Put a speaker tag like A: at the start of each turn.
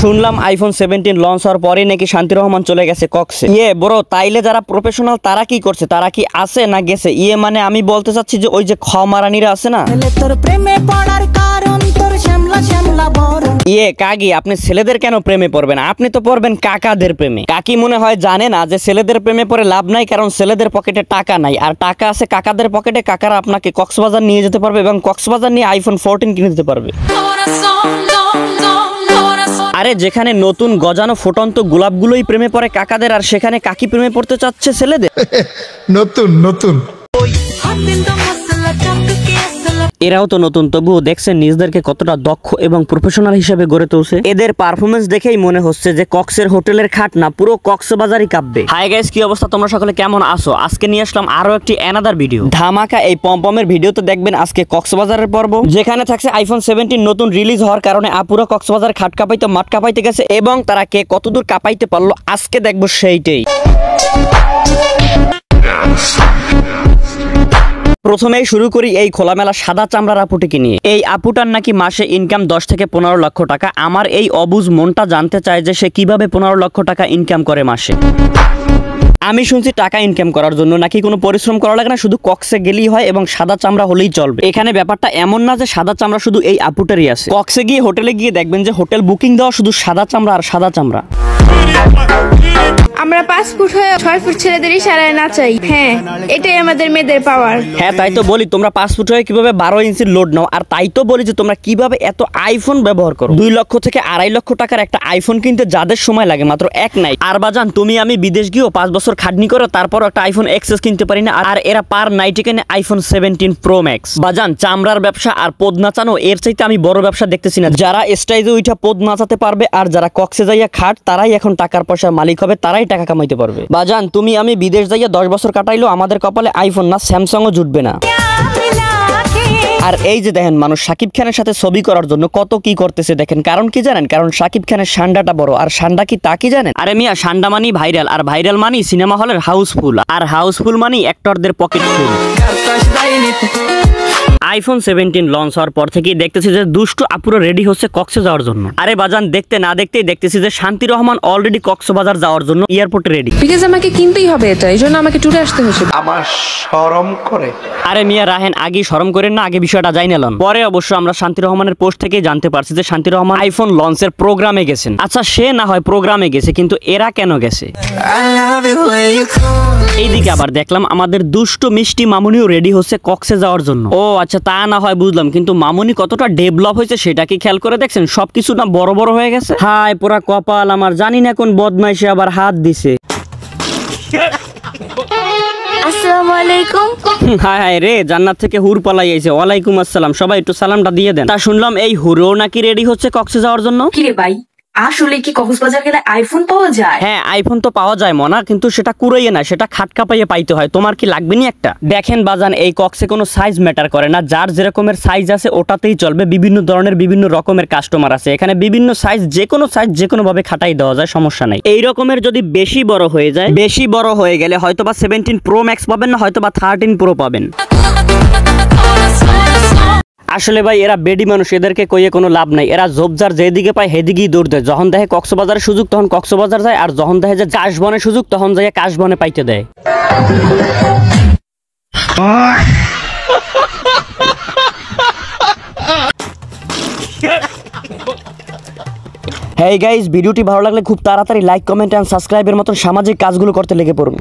A: শুনলাম iPhone 17 launch হওয়ার পরে নাকি শান্তি রহমান চলে গেছে কক্সে। ব্রো, তাইলে যারা প্রফেশনাল তারা কি করছে? তারা কি আছে না গেছে? মানে আমি বলতে চাচ্ছি যে ওই যে খমারানিরা আছে না, কাকি আপনি ছেলেদের কেন প্রেমে পড়বেন? আপনি তো পড়বেন কাকাদের প্রেমে। কাকি মনে হয় জানে না যে ছেলেদের প্রেমে পড়ে লাভ নাই, কারণ ছেলেদের পকেটে টাকা নাই, আর টাকা আছে কাকাদের পকেটে। কাকারা আপনাকে কক্সবাজার নিয়ে যেতে পারবে এবং কক্সবাজার নিয়ে আইফোন 14 কিনে দিতে পারবে। আরে যেখানে নতুন গজানো ফুটন্ত গোলাপগুলোই প্রেমে পড়ে কাকাদের, আর সেখানে কাকি প্রেমে পড়তে চাচ্ছে ছেলেদের। নতুন নতুন এরাও তো নতুন, তবুও দেখছেন নিজেদেরকে কতটা দক্ষ এবং প্রফেশনাল হিসেবে গড়ে তুলছে। এদের পারফরমেন্স দেখেই মনে হচ্ছে যে কক্সের হোটেলের খাট না, পুরো কক্সবাজারই কাঁপবে। হাই গাইস, কি অবস্থা? তোমরা সকলে কেমন আছো? আজকে নিয়ে আসলাম আরো একটি অ্যানাদার ভিডিও। ধামাকা এই পমপমের ভিডিওতে দেখবেন আজকে কক্সবাজারের পর্ব, যেখানে থাকছে আইফোন 17 নতুন রিলিজ হওয়ার কারণে আপুরা কক্সবাজার খাট কাঁপাইতে মাঠ কাঁপাইতে গেছে, এবং তারা কে কতদূর কাঁপাইতে পারলো আজকে দেখবো সেইটাই। প্রথমেই শুরু করি এই খোলামেলা সাদা চামড়ার আপুটিকে নিয়ে। এই আপুটার নাকি মাসে ইনকাম 10 থেকে 15 লক্ষ টাকা। আমার এই অবুঝ মনটা জানতে চায় যে সে কিভাবে 15 লক্ষ টাকা ইনকাম করে মাসে। আমি শুনছি টাকা ইনকাম করার জন্য নাকি কোনো পরিশ্রম করা লাগে না, শুধু কক্সে গেলেই হয় এবং সাদা চামড়া হলেই চলবে। এখানে ব্যাপারটা এমন না যে সাদা চামড়া শুধু এই আপুটারই আছে। কক্সে গিয়ে হোটেলে গিয়ে দেখবেন যে হোটেল বুকিং দেওয়া শুধু সাদা চামড়া আর সাদা চামড়া।
B: আমরা 5 ফুট হয়ে 6 ফুট ছেলেদের ইশারায় নাচাই। হ্যাঁ, এটাই আমাদের মেয়েদের পাওয়ার।
A: হ্যাঁ, তাই তো বলি তোমরা 5 ফুট হয়ে কিভাবে 12 ইঞ্চির লোড নাও, আর তাই তো বলি যে তোমরা কিভাবে এত আইফোন ব্যবহার করো। 2 লক্ষ থেকে 2.5 লক্ষ টাকার একটা আইফোন কিনতে যাদের সময় লাগে মাত্র এক নাইট। আর বাজান তুমি আমি বিদেশ গিয়েও 5 বছর খাটনি করে তারপর একটা আইফোন এক্সএস কিনতে পারি না, আর এরা পার নাইটে কেনে আইফোন 17 প্রো ম্যাক্স। বাজান চামড়ার ব্যবসা আর পদ নাচানো, এর চাইতে আমি বড় ব্যবসা দেখতেছি না। যারা স্টাইজে উঠা পদ নাচাতে পারবে আর যারা কক্সে যাইয়া খাট, তারাই এখন টাকার পয়সার মালিক হবে, তারাই টাকা কামাইতে পারবে। বাজান তুমি আমি বিদেশ যাইয়া 10 বছর কাটাইলো, আমাদের কপালে আইফোন না স্যামসাংও জুটবে না। আর এই যে দেখেন মানুষ শাকিব খানের সাথে ছবি করার জন্য কত কি করতেছে দেখেন। কারণ কি জানেন? কারণ শাকিব খানের সান্ডাটা বড়, আর সান্ডা কি তা কি জানেন? আরে মিয়া, সান্ডা মানি ভাইরাল, আর ভাইরাল মানি সিনেমা হলের হাউসফুল, আর হাউসফুল মানি অ্যাক্টরদের পকেট ফুল। আইফোন 17 লঞ্চ হওয়ার পর থেকেই দেখতেছি যে দুষ্টু আপুরা রেডি হচ্ছে কক্সে যাওয়ার জন্য। আরে বাজান দেখতে না দেখতেই দেখতেছি যে শান্তি রহমান অলরেডি কক্সবাজার যাওয়ার জন্য এয়ারপোর্টে রেডি।
C: বিকজ আমাকে কিনতেই হবে এটা, এইজন্য আমাকে ট্যুরে আসতে হচ্ছে।
D: আমার শরম করে।
A: আরে মিয়া রাহেন, আগে শরম করেন না, আগে বিষয়টা জানি নিলাম। পরে অবশ্য আমরা শান্তি রহমানের পোস্ট থেকে জানতে পারছি যে শান্তি রহমান আইফোন লঞ্চের প্রোগ্রামে গেছেন। আচ্ছা সে না হয় প্রোগ্রামে গেছে, কিন্তু এরা কেন গেছে? এইদিকে আবার দেখলাম আমাদের দুষ্ট মিষ্টি মামুনিও রেডি হচ্ছে কক্সে যাওয়ার জন্য। ও আচ্ছা, তা না হয় বুঝলাম, কিন্তু মামুনি কতটা ডেভেলপ হয়েছে সেটা কি খেয়াল করে দেখছেন? সবকিছু না বড় বড় হয়ে গেছে। হাই পুরা কপাল আমার, জানি না কোন বদমাইশে আবার হাত দিছে।
B: আসসালামু আলাইকুম।
A: হায় হায় রে, জান্নাত থেকে হুর পালাই আইছে। ওয়ালাইকুম আসসালাম। সবাই একটু সালামটা দিয়ে দেন। তা শুনলাম এই হুরও নাকি রেডি হচ্ছে কক্সে যাওয়ার জন্য।
E: কি রে ভাই, আসলে কি কক্সবাজার গেলে আইফোন পাওয়া যায়?
A: হ্যাঁ, আইফোন তো পাওয়া যায় মনা, কিন্তু সেটা কুড়াইয়ে না, সেটা খাটকা পাইয়ে পাইতে হয়। তোমার কি লাগবে নি একটা? দেখেন বাজান, এই কক্সে কোনো সাইজ ম্যাটার করে না, যার যেরকমের সাইজ আছে ওটাতেই চলবে। বিভিন্ন ধরনের বিভিন্ন রকমের কাস্টমার আছে এখানে, বিভিন্ন সাইজ, যে কোনো সাইজ যে কোনো ভাবে খাটাই দেওয়া যায়, সমস্যা নাই। এই রকমের যদি বেশি বড় হয়ে যায়, বেশি বড় হয়ে গেলে হয়তোবা 17 প্রো ম্যাক্স পাবেন না, হয়তোবা 13 প্রো পাবেন। আসলে ভাই এরা বেডি মানুষ, এদেরকে কইয়ে কোনো লাভ নাই। এরা জোবজার যেদিকে পায় সেদিকেই দৌড় দেয়। যখন দেখে কক্সবাজারের সুযোগ তখন কক্সবাজার যায়, আর যখন দেখে যে কাশবনের সুযোগ তখন যায় কাশবনে পাইতে দেয়। হেই গাইস, ভিডিওটি ভালো লাগলে খুব তাড়াতাড়ি লাইক, কমেন্ট এন্ড সাবস্ক্রাইবের মতো সামাজিক কাজগুলো করতে লেগে পড়ুন।